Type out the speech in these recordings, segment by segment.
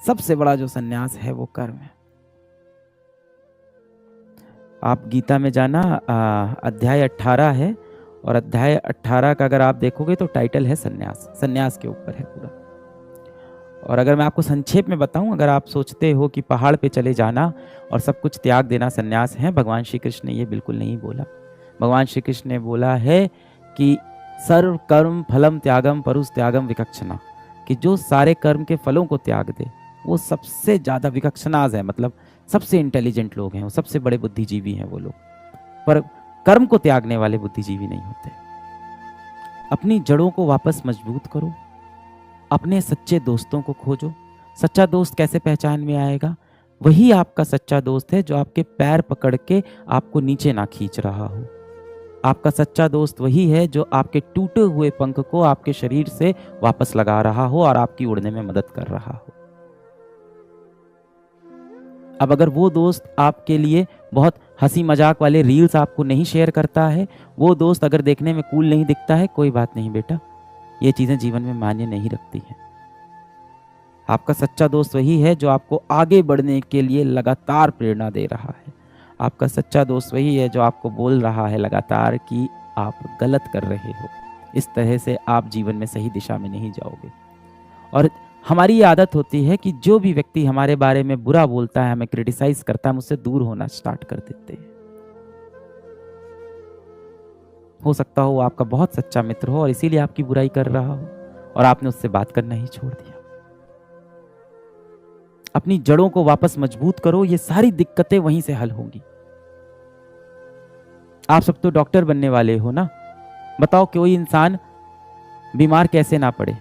सबसे बड़ा जो सन्यास है वो कर्म है। आप गीता में जाना, अध्याय 18 है, और अध्याय 18 का अगर आप देखोगे तो टाइटल है सन्यास, सन्यास के ऊपर है पूरा। और अगर मैं आपको संक्षेप में बताऊं, अगर आप सोचते हो कि पहाड़ पे चले जाना और सब कुछ त्याग देना सन्यास है, भगवान श्री कृष्ण ने ये बिल्कुल नहीं बोला। भगवान श्री कृष्ण ने बोला है कि सर्व कर्म फलम त्यागम परुष त्यागम विकक्षणा, कि जो सारे कर्म के फलों को त्याग दे वो सबसे ज्यादा विकक्षणाज है, मतलब सबसे इंटेलिजेंट लोग हैं, वो सबसे बड़े बुद्धिजीवी हैं वो लोग। पर कर्म को त्यागने वाले बुद्धिजीवी नहीं होते। अपनी जड़ों को वापस मजबूत करो, अपने सच्चे दोस्तों को खोजो। सच्चा दोस्त कैसे पहचान में आएगा? वही आपका सच्चा दोस्त है जो आपके पैर पकड़ के आपको नीचे ना खींच रहा हो। आपका सच्चा दोस्त वही है जो आपके टूटे हुए पंख को आपके शरीर से वापस लगा रहा हो और आपकी उड़ने में मदद कर रहा हो। अब अगर वो दोस्त आपके लिए बहुत हंसी मजाक वाले रील्स आपको नहीं शेयर करता है, वो दोस्त अगर देखने में कूल नहीं दिखता है, कोई बात नहीं बेटा, ये चीजें जीवन में मायने नहीं रखती हैं। आपका सच्चा दोस्त वही है जो आपको आगे बढ़ने के लिए लगातार प्रेरणा दे रहा है। आपका सच्चा दोस्त वही है जो आपको बोल रहा है लगातार कि आप गलत कर रहे हो। इस तरह से आप जीवन में सही दिशा में नहीं जाओगे। और हमारी ये आदत होती है कि जो भी व्यक्ति हमारे बारे में बुरा बोलता है, हमें क्रिटिसाइज करता है, हम उससे दूर होना स्टार्ट कर देते हैं। हो सकता हो वो आपका बहुत सच्चा मित्र हो और इसीलिए आपकी बुराई कर रहा हो और आपने उससे बात करना ही छोड़ दिया। अपनी जड़ों को वापस मजबूत करो, ये सारी दिक्कतें वहीं से हल होंगी। आप सब तो डॉक्टर बनने वाले हो ना, बताओ कोई इंसान बीमार कैसे ना पड़े?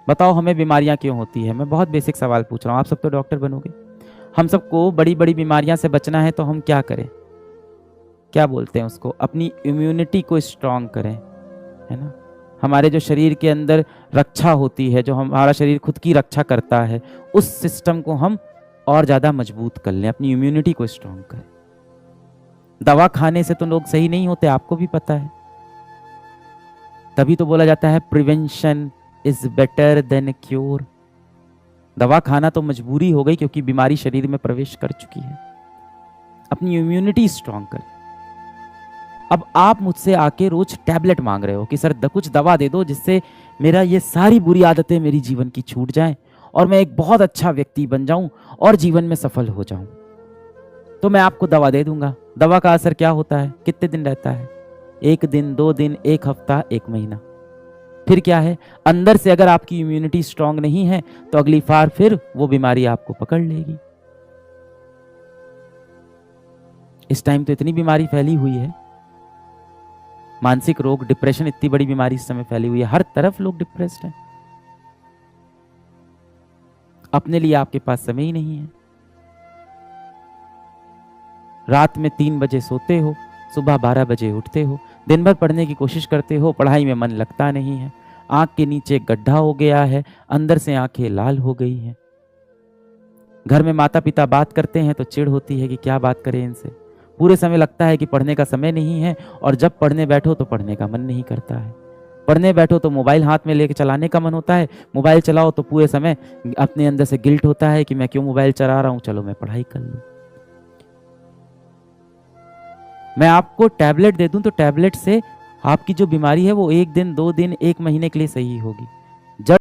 बताओ हमें बीमारियां क्यों होती है? मैं बहुत बेसिक सवाल पूछ रहा हूं, आप सब तो डॉक्टर बनोगे। हम सबको बड़ी बड़ी बीमारियां से बचना है तो हम क्या करें? क्या बोलते हैं उसको, अपनी इम्यूनिटी को स्ट्रांग करें, है ना। हमारे जो शरीर के अंदर रक्षा होती है, जो हमारा शरीर खुद की रक्षा करता है, उस सिस्टम को हम और ज्यादा मजबूत कर लें, अपनी इम्यूनिटी को स्ट्रांग करें। दवा खाने से तो लोग सही नहीं होते, आपको भी पता है। तभी तो बोला जाता है prevention is better than cure. दवा खाना तो मजबूरी हो गई क्योंकि बीमारी शरीर में प्रवेश कर चुकी है। अपनी इम्यूनिटी स्ट्रांग करें। अब आप मुझसे आके रोज टैबलेट मांग रहे हो कि सर कुछ दवा दे दो जिससे मेरा ये सारी बुरी आदतें मेरी जीवन की छूट जाएं और मैं एक बहुत अच्छा व्यक्ति बन जाऊं और जीवन में सफल हो जाऊं। तो मैं आपको दवा दे दूंगा। दवा का असर क्या होता है? कितने दिन रहता है? 1 दिन, 2 दिन, 1 हफ्ता, 1 महीना। फिर क्या है? अंदर से अगर आपकी इम्यूनिटी स्ट्रांग नहीं है तो अगली बार फिर वो बीमारी आपको पकड़ लेगी। इस टाइम तो इतनी बीमारी फैली हुई है, मानसिक रोग, डिप्रेशन, इतनी बड़ी बीमारी इस समय फैली हुई है, हर तरफ लोग डिप्रेस्ड हैं। अपने लिए आपके पास समय ही नहीं है। रात में 3 बजे सोते हो, सुबह 12 बजे उठते हो, दिन भर पढ़ने की कोशिश करते हो, पढ़ाई में मन लगता नहीं है, आंख के नीचे गड्ढा हो गया है, अंदर से आंखें लाल हो गई हैं। घर में माता पिता बात करते हैं तो चिढ़ होती है कि क्या बात करें इनसे। पूरे समय लगता है कि पढ़ने का समय नहीं है, और जब पढ़ने बैठो तो पढ़ने का मन नहीं करता है। पढ़ने बैठो तो मोबाइल हाथ में लेके चलाने का मन होता है, मोबाइल चलाओ तो पूरे समय अपने अंदर से गिल्ट होता है कि मैं क्यों मोबाइल चला रहा हूं, चलो मैं पढ़ाई कर लूं। मैं आपको टैबलेट दे दूं तो टैबलेट से आपकी जो बीमारी है वो 1 दिन, 2 दिन, 1 महीने के लिए सही होगी।